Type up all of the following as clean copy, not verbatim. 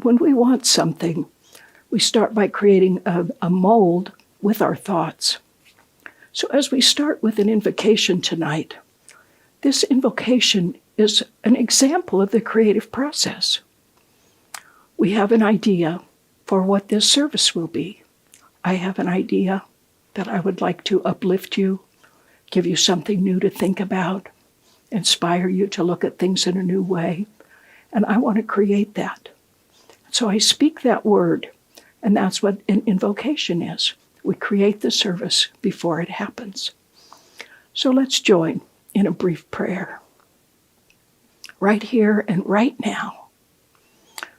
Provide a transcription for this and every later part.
when we want something, we start by creating a mold with our thoughts. So as we start with an invocation tonight, this invocation is an example of the creative process. We have an idea for what this service will be. I have an idea that I would like to uplift you, give you something new to think about, inspire you to look at things in a new way. And I want to create that. So I speak that word, and that's what an invocation is. We create the service before it happens. So let's join in a brief prayer. Right here and right now,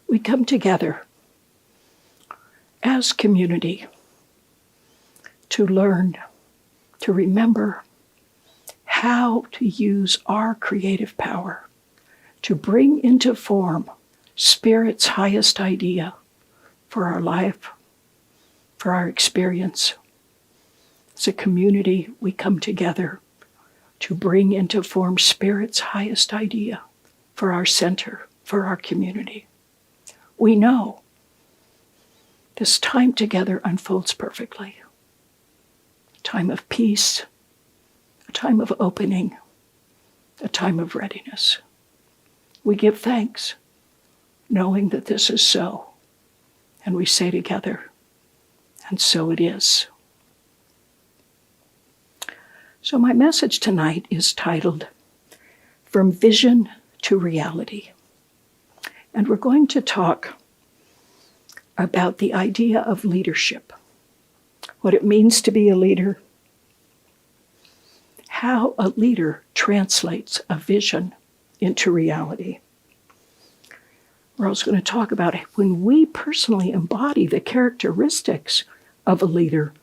we come together as community to learn, to remember how to use our creative power to bring into form Spirit's highest idea for our life, for our experience. As a community, we come together to bring into form Spirit's highest idea for our center, for our community. We know this time together unfolds perfectly. A time of peace, a time of opening, a time of readiness. We give thanks, knowing that this is so, and we say together, and so it is. So my message tonight is titled, From Vision to Reality. And we're going to talk about the idea of leadership, what it means to be a leader, how a leader translates a vision into reality. We're also going to talk about when we personally embody the characteristics of a leader,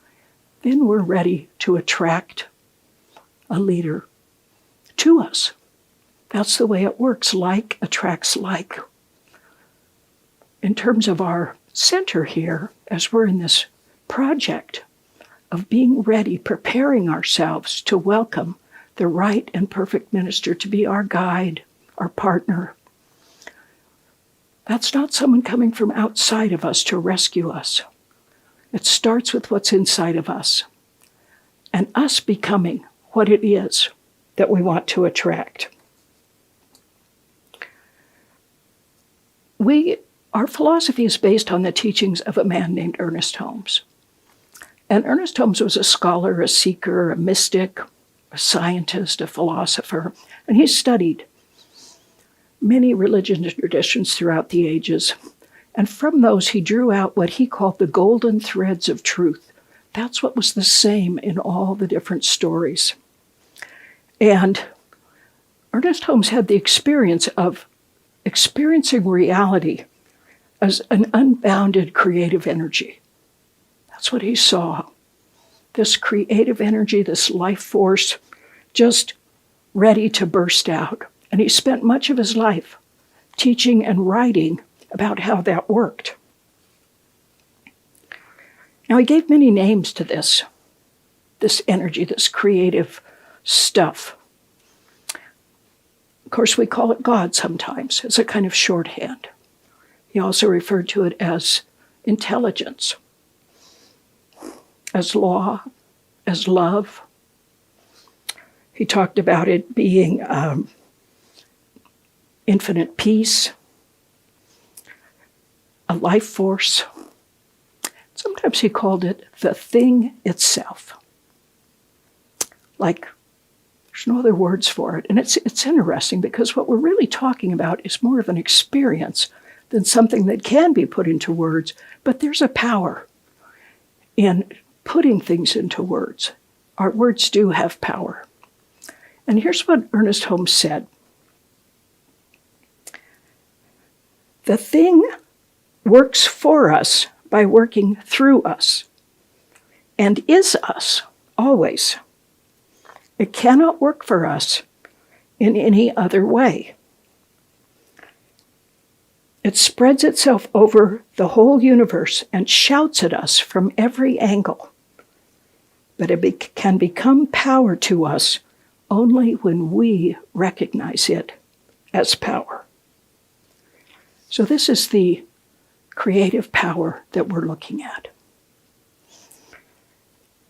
then we're ready to attract a leader to us. That's the way it works. Like attracts like. In terms of our center here, as we're in this project of being ready, preparing ourselves to welcome the right and perfect minister to be our guide, our partner. That's not someone coming from outside of us to rescue us. It starts with what's inside of us and us becoming what it is that we want to attract. Our philosophy is based on the teachings of a man named Ernest Holmes. And Ernest Holmes was a scholar, a seeker, a mystic, a scientist, a philosopher, and he studied many religions and traditions throughout the ages. And from those, he drew out what he called the golden threads of truth. That's what was the same in all the different stories. And Ernest Holmes had the experience of experiencing reality as an unbounded creative energy. That's what he saw. This creative energy, this life force, just ready to burst out. And he spent much of his life teaching and writing about how that worked. Now, he gave many names to this energy, this creative stuff. Of course, we call it God sometimes as a kind of shorthand. He also referred to it as intelligence, as law, as love. He talked about it being infinite peace, a life force. Sometimes he called it the thing itself. Like, there's no other words for it. And it's interesting because what we're really talking about is more of an experience than something that can be put into words. But there's a power in putting things into words. Our words do have power. And here's what Ernest Holmes said. The thing works for us by working through us and is us always. It cannot work for us in any other way. It spreads itself over the whole universe and shouts at us from every angle. But it can become power to us only when we recognize it as power. So this is the creative power that we're looking at.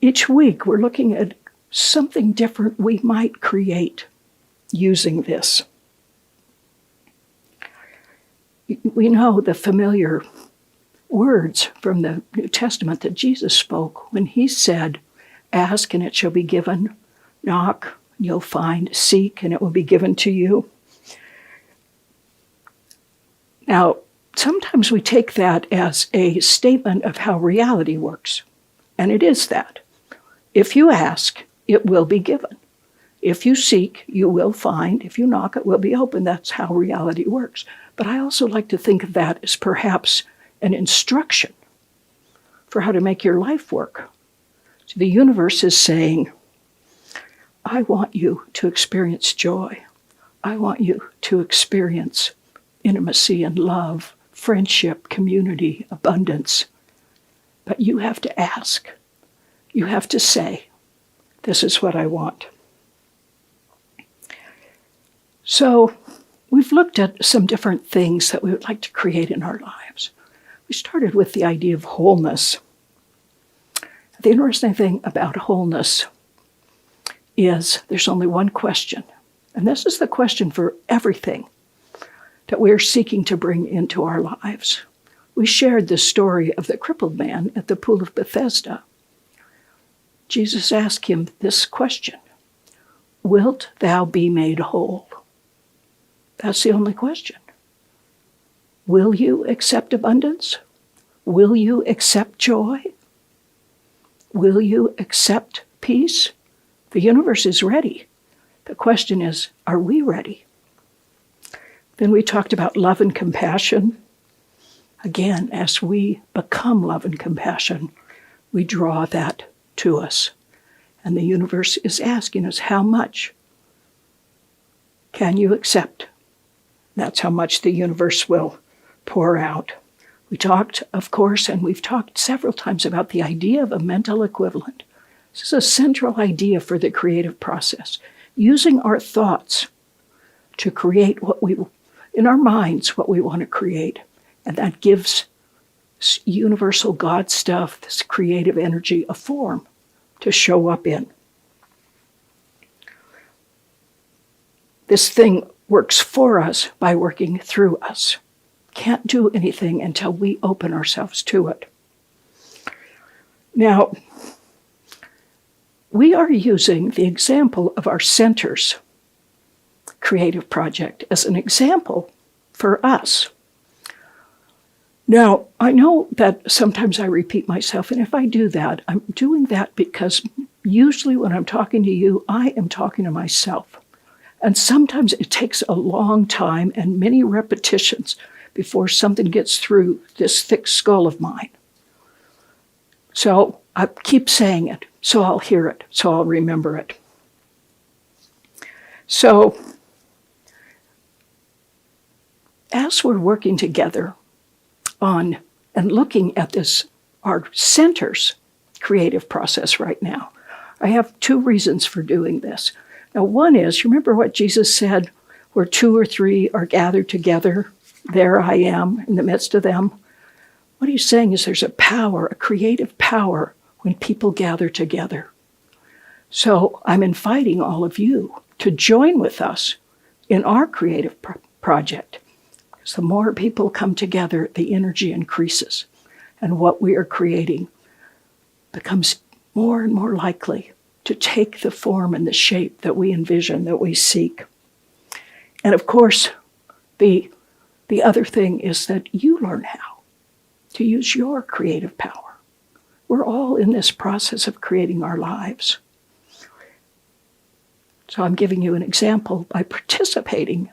Each week, we're looking at something different we might create using this. We know the familiar words from the New Testament that Jesus spoke when he said, "Ask and it shall be given, knock and you'll find, seek and it will be given to you." Now, sometimes we take that as a statement of how reality works, and it is that. If you ask, it will be given. If you seek, you will find. If you knock, it will be open. That's how reality works. But I also like to think of that as perhaps an instruction for how to make your life work. So the universe is saying, I want you to experience joy. I want you to experience intimacy and love, friendship, community, abundance. But you have to ask. You have to say, this is what I want. So we've looked at some different things that we would like to create in our lives. We started with the idea of wholeness. The interesting thing about wholeness is there's only one question, and this is the question for everything that we're seeking to bring into our lives. We shared the story of the crippled man at the pool of Bethesda. Jesus asked him this question, "Wilt thou be made whole?" That's the only question. Will you accept abundance? Will you accept joy? Will you accept peace? The universe is ready. The question is, are we ready? Then we talked about love and compassion. Again, as we become love and compassion, we draw that to us. And the universe is asking us, how much can you accept? That's how much the universe will pour out. We talked, of course, and we've talked several times about the idea of a mental equivalent. This is a central idea for the creative process. Using our thoughts to create in our minds, what we want to create. And that gives universal God stuff, this creative energy, a form to show up in. This thing works for us by working through us. Can't do anything until we open ourselves to it. Now, we are using the example of our center's creative project as an example for us. Now, I know that sometimes I repeat myself, and if I do that, I'm doing that because usually when I'm talking to you, I am talking to myself. And sometimes it takes a long time and many repetitions before something gets through this thick skull of mine. So I keep saying it, so I'll hear it, so I'll remember it. So as we're working together on and looking at this, our center's creative process right now, I have two reasons for doing this. Now, one is, you remember what Jesus said, where two or three are gathered together, there I am in the midst of them. What he's saying is there's a power, a creative power, when people gather together. So I'm inviting all of you to join with us in our creative project. Because the more people come together, the energy increases. And what we are creating becomes more and more likely to take the form and the shape that we envision, that we seek. And of course, the other thing is that you learn how to use your creative power. We're all in this process of creating our lives. So I'm giving you an example by participating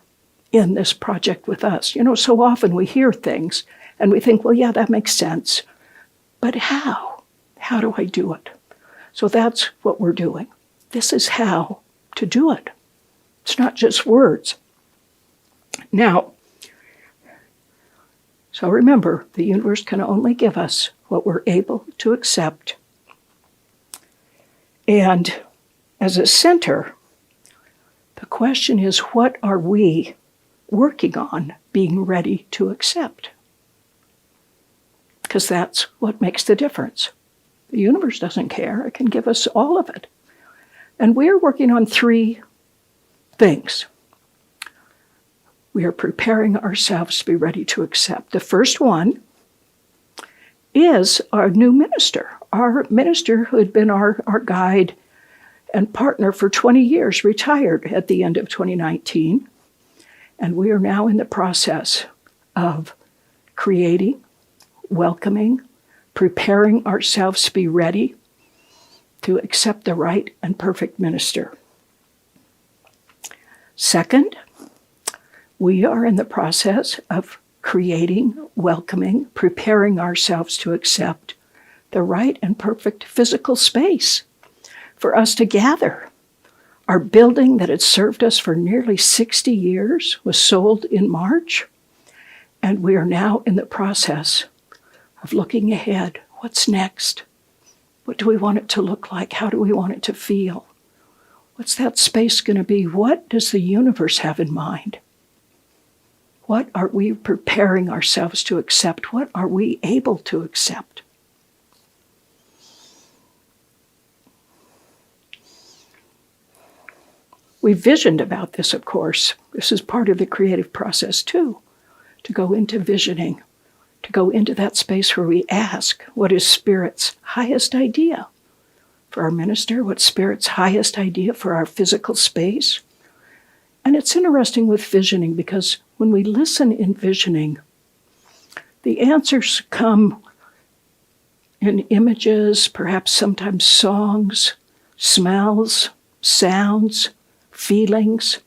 in this project with us. You know, so often we hear things and we think, well, yeah, that makes sense. But how? How do I do it? So that's what we're doing. This is how to do it. It's not just words. Now, so remember, the universe can only give us what we're able to accept. And as a center, the question is, what are we working on being ready to accept? because that's what makes the difference. The universe doesn't care. It can give us all of it. And we're working on 3 things. We are preparing ourselves to be ready to accept. The first one is our new minister. Our minister who had been our guide and partner for 20 years, retired at the end of 2019. And we are now in the process of creating, welcoming, preparing ourselves to be ready to accept the right and perfect minister. Second, we are in the process of creating, welcoming, preparing ourselves to accept the right and perfect physical space for us to gather. Our building that had served us for nearly 60 years was sold in March, and we are now in the process of looking ahead. What's next? What do we want it to look like? How do we want it to feel? What's that space going to be? What does the universe have in mind? What are we preparing ourselves to accept? What are we able to accept? We visioned about this, of course. This is part of the creative process, too, to go into visioning, to go into that space where we ask, what is Spirit's highest idea for our minister? What's Spirit's highest idea for our physical space? And it's interesting with visioning because when we listen in visioning, the answers come in images, perhaps sometimes songs, smells, sounds, feelings,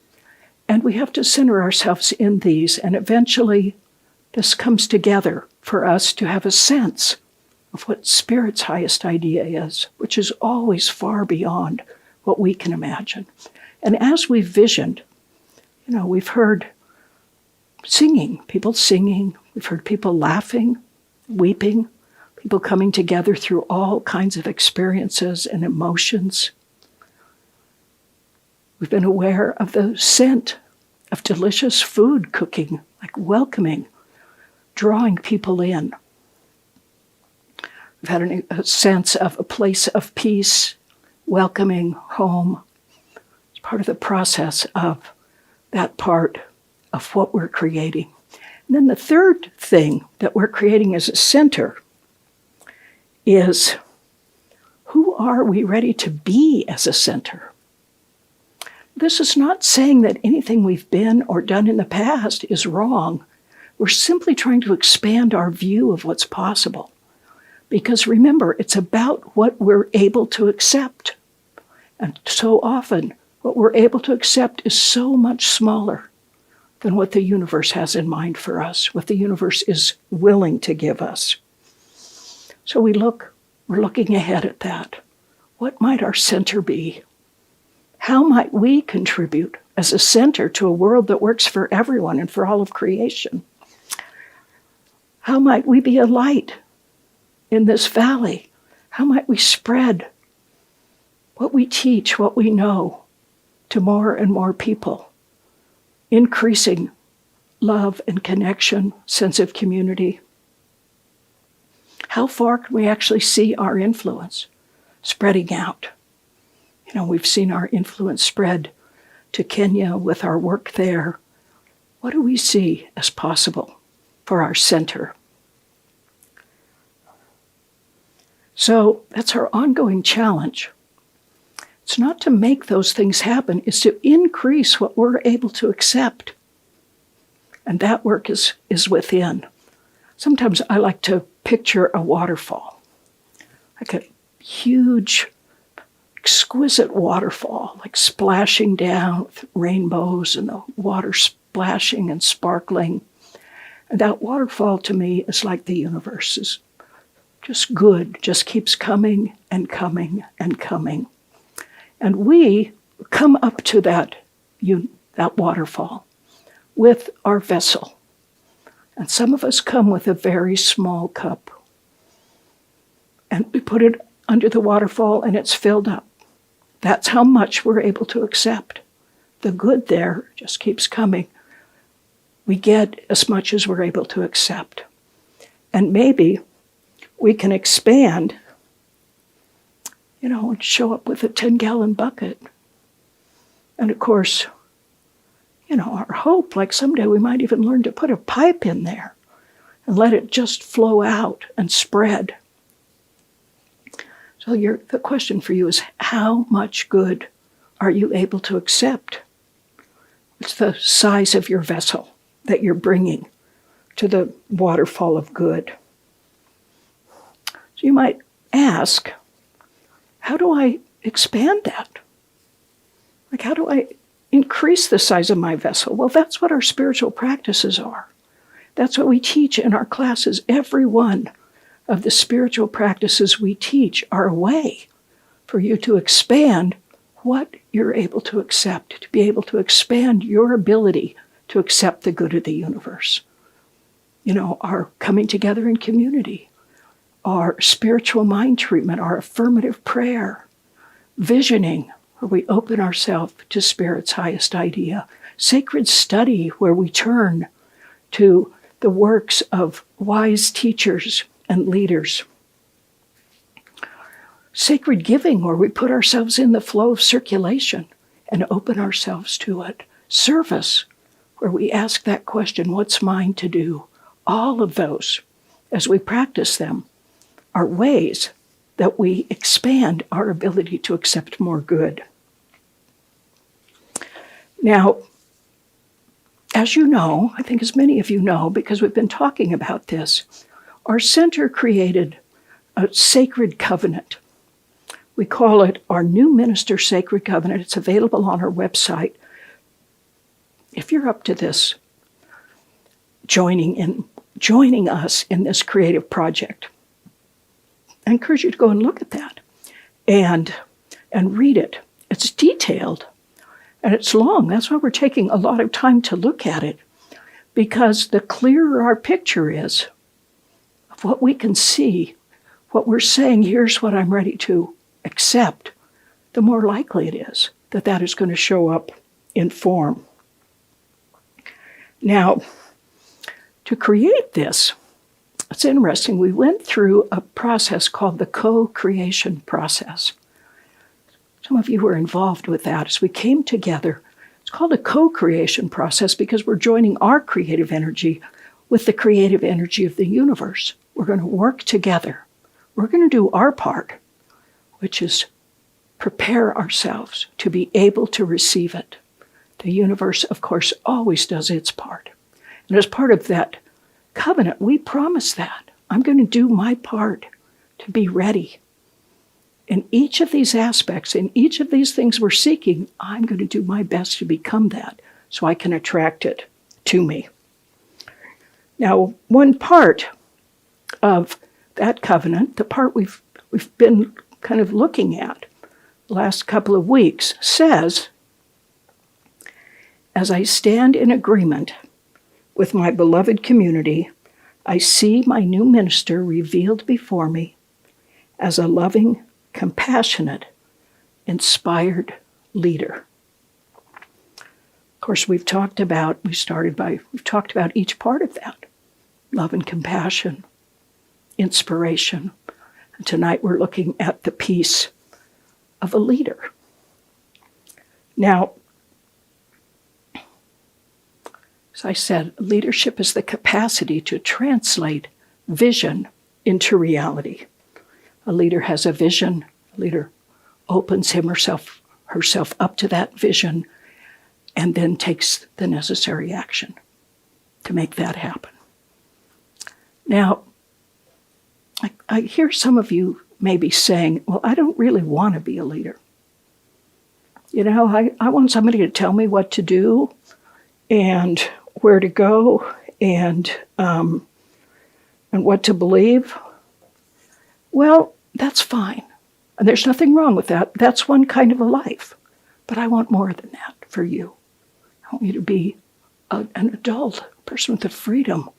and we have to center ourselves in these, and eventually this comes together for us to have a sense of what Spirit's highest idea is, which is always far beyond what we can imagine. And as we've visioned, we've heard people singing, we've heard people laughing, weeping, people coming together through all kinds of experiences and emotions. We've been aware of the scent of delicious food cooking, like welcoming, drawing people in. We've had a sense of a place of peace, welcoming home. It's part of the process of that part of what we're creating. And then the third thing that we're creating as a center is, who are we ready to be as a center? This is not saying that anything we've been or done in the past is wrong. We're simply trying to expand our view of what's possible. Because remember, it's about what we're able to accept. And so often, what we're able to accept is so much smaller than what the universe has in mind for us, what the universe is willing to give us. So we're looking ahead at that. What might our center be? How might we contribute as a center to a world that works for everyone and for all of creation? How might we be a light in this valley? How might we spread what we teach, what we know, to more and more people, increasing love and connection, sense of community? How far can we actually see our influence spreading out? We've seen our influence spread to Kenya with our work there. What do we see as possible for our center? So that's our ongoing challenge. It's not to make those things happen, it's to increase what we're able to accept. And that work is within. Sometimes I like to picture a waterfall, like a huge, exquisite waterfall, like splashing down with rainbows and the water splashing and sparkling. And that waterfall to me is like the universe, is just good, just keeps coming and coming and coming. And we come up to that waterfall with our vessel. And some of us come with a very small cup. And we put it under the waterfall and it's filled up. That's how much we're able to accept. The good there just keeps coming. We get as much as we're able to accept. And maybe we can expand, and show up with a 10-gallon bucket. And of course, our hope, like someday we might even learn to put a pipe in there and let it just flow out and spread. So the question for you is, how much good are you able to accept? It's the size of your vessel that you're bringing to the waterfall of good. So you might ask, how do I expand that? Like, how do I increase the size of my vessel? Well, that's what our spiritual practices are. That's what we teach in our classes. Every one of the spiritual practices we teach are a way for you to expand what you're able to accept, to be able to expand your ability to accept the good of the universe. Our coming together in community, our spiritual mind treatment, our affirmative prayer, visioning, where we open ourselves to Spirit's highest idea, sacred study, where we turn to the works of wise teachers and leaders, sacred giving, where we put ourselves in the flow of circulation and open ourselves to it, service, where we ask that question, what's mine to do? All of those, as we practice them, are ways that we expand our ability to accept more good. Now, as you know, I think as many of you know, because we've been talking about this, our center created a sacred covenant. We call it our New Minister Sacred Covenant. It's available on our website. If you're up to this, joining us in this creative project, I encourage you to go and look at that and read it. It's detailed and it's long. That's why we're taking a lot of time to look at it, because the clearer our picture is of what we can see, what we're saying, here's what I'm ready to accept, the more likely it is that that is going to show up in form. Now, to create this, it's interesting. We went through a process called the co-creation process. Some of you were involved with that as we came together. It's called a co-creation process because we're joining our creative energy with the creative energy of the universe. We're going to work together. We're going to do our part, which is prepare ourselves to be able to receive it. The universe, of course, always does its part. And as part of that covenant, we promise that. I'm going to do my part to be ready. In each of these aspects, in each of these things we're seeking, I'm going to do my best to become that so I can attract it to me. Now, one part of that covenant, the part we've been kind of looking at the last couple of weeks, says, as I stand in agreement with my beloved community, I see my new minister revealed before me as a loving, compassionate, inspired leader. Of course, we've talked about each part of that. Love and compassion, inspiration. And tonight we're looking at the piece of a leader. Now, as I said, leadership is the capacity to translate vision into reality. A leader has a vision. A leader opens him or herself up to that vision and then takes the necessary action to make that happen. Now, I hear some of you maybe saying, well, I don't really want to be a leader. I want somebody to tell me what to do and where to go and what to believe. Well, that's fine. And there's nothing wrong with that. That's one kind of a life. But I want more than that for you. I want you to be an adult, a person with the freedom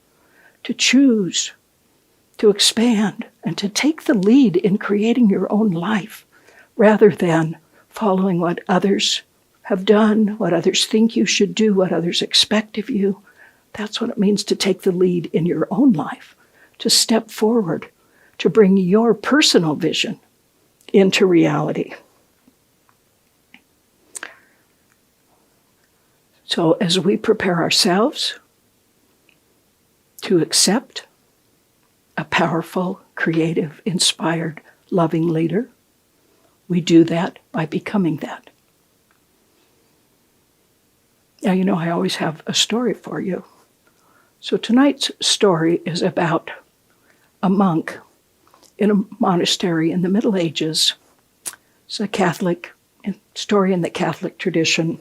to choose, to expand, and to take the lead in creating your own life rather than following what others have done, what others think you should do, what others expect of you. That's what it means to take the lead in your own life, to step forward, to bring your personal vision into reality. So as we prepare ourselves to accept a powerful, creative, inspired, loving leader, we do that by becoming that. Now, you know, I always have a story for you. So tonight's story is about a monk in a monastery in the Middle Ages. It's a Catholic story in the Catholic tradition.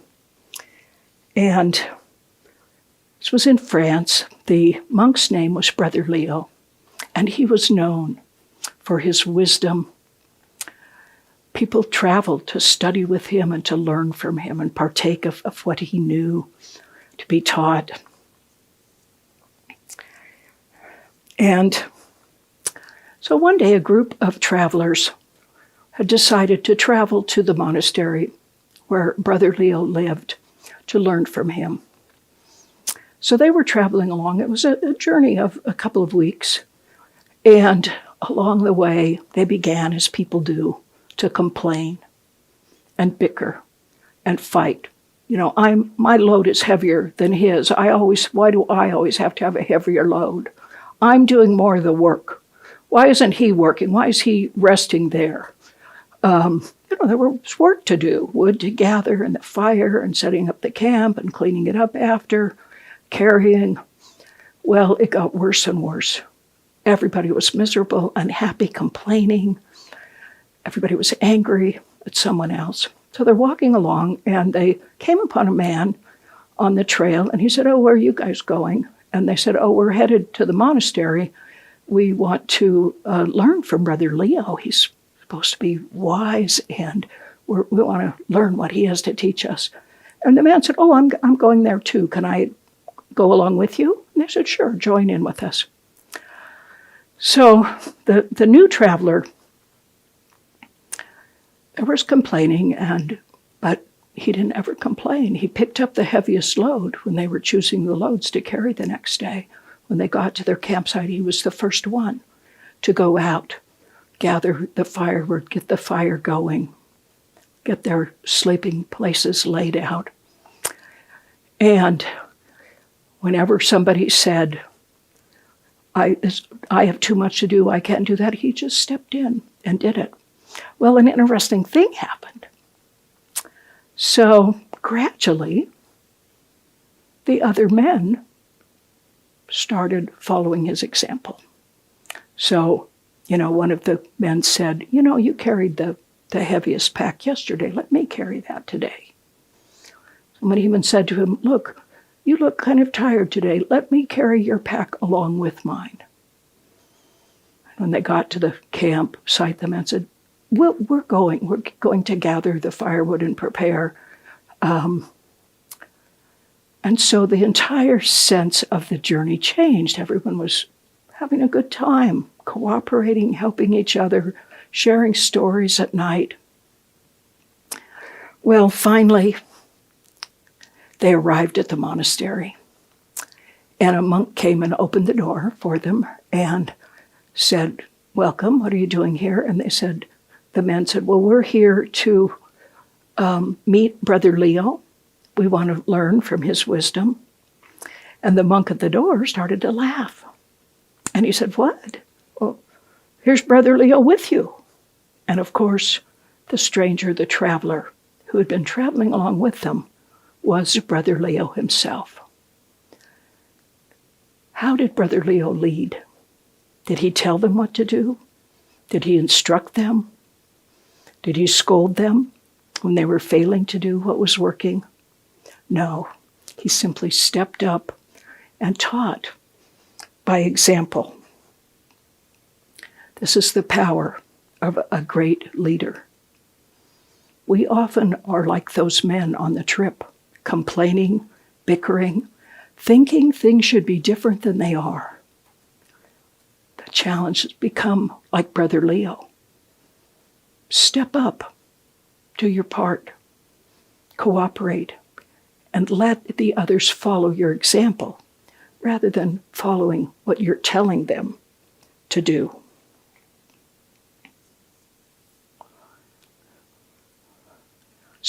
And this was in France. The monk's name was Brother Leo, and he was known for his wisdom. People traveled to study with him and to learn from him and partake of what he knew, to be taught. And so one day a group of travelers had decided to travel to the monastery where Brother Leo lived to learn from him. So they were traveling along. It was a journey of a couple of weeks. And along the way, they began, as people do, to complain and bicker and fight. You know, my load is heavier than his. Why do I always have to have a heavier load? I'm doing more of the work. Why isn't he working? Why is he resting there? There was work to do, wood to gather and the fire and setting up the camp and cleaning it up after, carrying. Well, it got worse and worse. Everybody was miserable, unhappy, complaining. Everybody was angry at someone else. So they're walking along and they came upon a man on the trail and he said, "Oh, where are you guys going?" And they said, "Oh, we're headed to the monastery. We want to learn from Brother Leo. He's supposed to be wise, and we want to learn what he has to teach us." And the man said, "Oh, I'm going there too. Can I go along with you?" And they said, "Sure, join in with us." So the new traveler was complaining, but he didn't ever complain. He picked up the heaviest load when they were choosing the loads to carry the next day. When they got to their campsite, he was the first one to go out, gather the firewood, get the fire going, get their sleeping places laid out. And whenever somebody said, I have too much to do, I can't do that, he just stepped in and did it. Well, an interesting thing happened. So gradually, the other men started following his example. So, one of the men said, "You carried the heaviest pack yesterday. Let me carry that today." Someone even said to him, "Look, you look kind of tired today. Let me carry your pack along with mine." When they got to the campsite, the man said, we're going to gather the firewood and prepare. And so the entire sense of the journey changed. Everyone was having a good time, cooperating, helping each other, sharing stories at night. Well, finally, they arrived at the monastery. And a monk came and opened the door for them and said, "Welcome, what are you doing here?" And the men said, "Well, we're here to meet Brother Leo. We want to learn from his wisdom." And the monk at the door started to laugh. And he said, "What? Well, here's Brother Leo with you." And of course, the stranger, the traveler who had been traveling along with them, was Brother Leo himself. How did Brother Leo lead? Did he tell them what to do? Did he instruct them? Did he scold them when they were failing to do what was working? No, he simply stepped up and taught by example. This is the power of a great leader. We often are like those men on the trip, complaining, bickering, thinking things should be different than they are. The challenge has become like Brother Leo. Step up, do your part, cooperate, and let the others follow your example rather than following what you're telling them to do.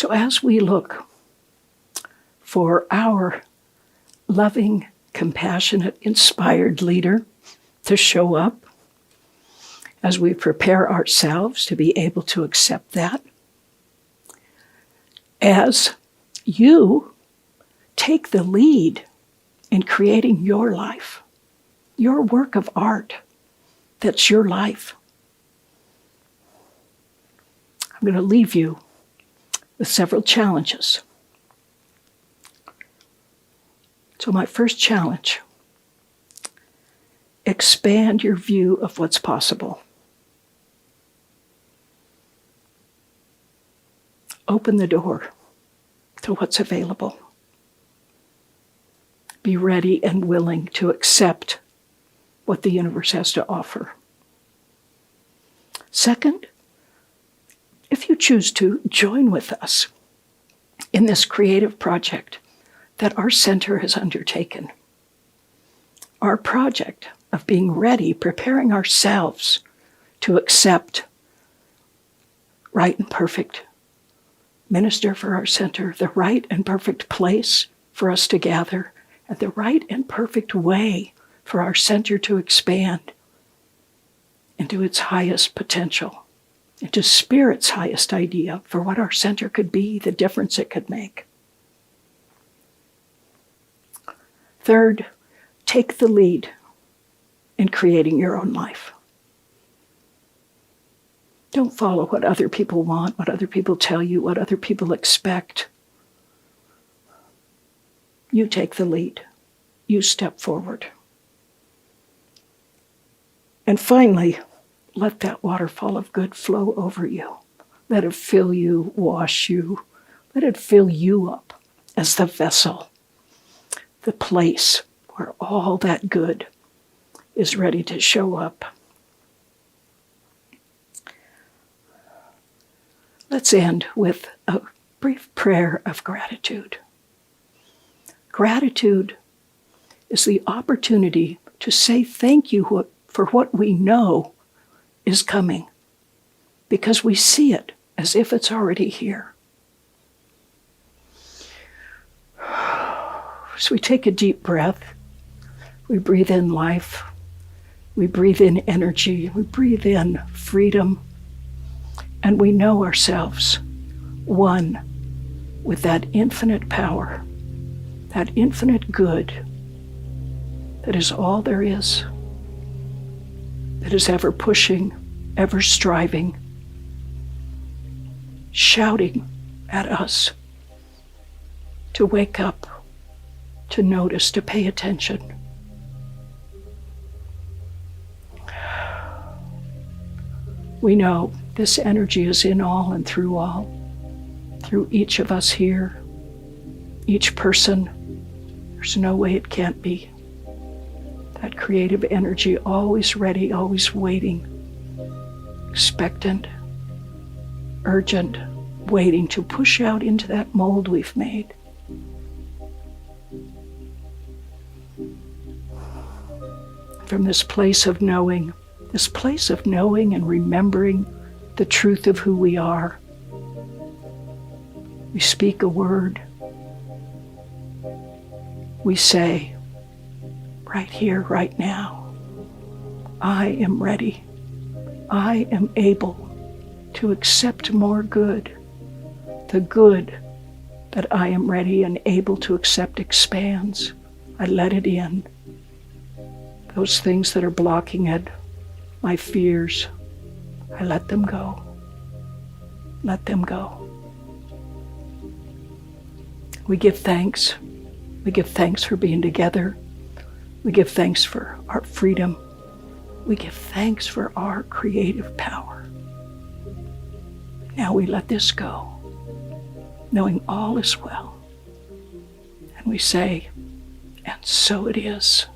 So as we look for our loving, compassionate, inspired leader to show up, as we prepare ourselves to be able to accept that, as you take the lead in creating your life, your work of art, that's your life. I'm going to leave you with several challenges. So my first challenge, expand your view of what's possible. Open the door to what's available. Be ready and willing to accept what the universe has to offer. Second, if you choose to, join with us in this creative project that our center has undertaken. Our project of being ready, preparing ourselves to accept right and perfect minister for our center, the right and perfect place for us to gather, and the right and perfect way for our center to expand into its highest potential, into Spirit's highest idea for what our center could be, the difference it could make. Third, take the lead in creating your own life. Don't follow what other people want, what other people tell you, what other people expect. You take the lead. You step forward. And finally, let that waterfall of good flow over you. Let it fill you, wash you. Let it fill you up as the vessel, the place where all that good is ready to show up. Let's end with a brief prayer of gratitude. Gratitude is the opportunity to say thank you for what we know is coming, because we see it as if it's already here. So we take a deep breath. We breathe in life. We breathe in energy. We breathe in freedom. And we know ourselves one with that infinite power, that infinite good that is all there is, that is ever pushing, ever striving, shouting at us to wake up, to notice, to pay attention. We know this energy is in all and through each of us here, each person. There's no way it can't be. That creative energy, always ready, always waiting, expectant, urgent, waiting to push out into that mold we've made. From this place of knowing and remembering the truth of who we are, we speak a word. We say, right here, right now, I am ready. I am able to accept more good. The good that I am ready and able to accept expands. I let it in. Those things that are blocking it, my fears, I let them go. Let them go. We give thanks. We give thanks for being together. We give thanks for our freedom. We give thanks for our creative power. Now we let this go, knowing all is well. And we say, and so it is.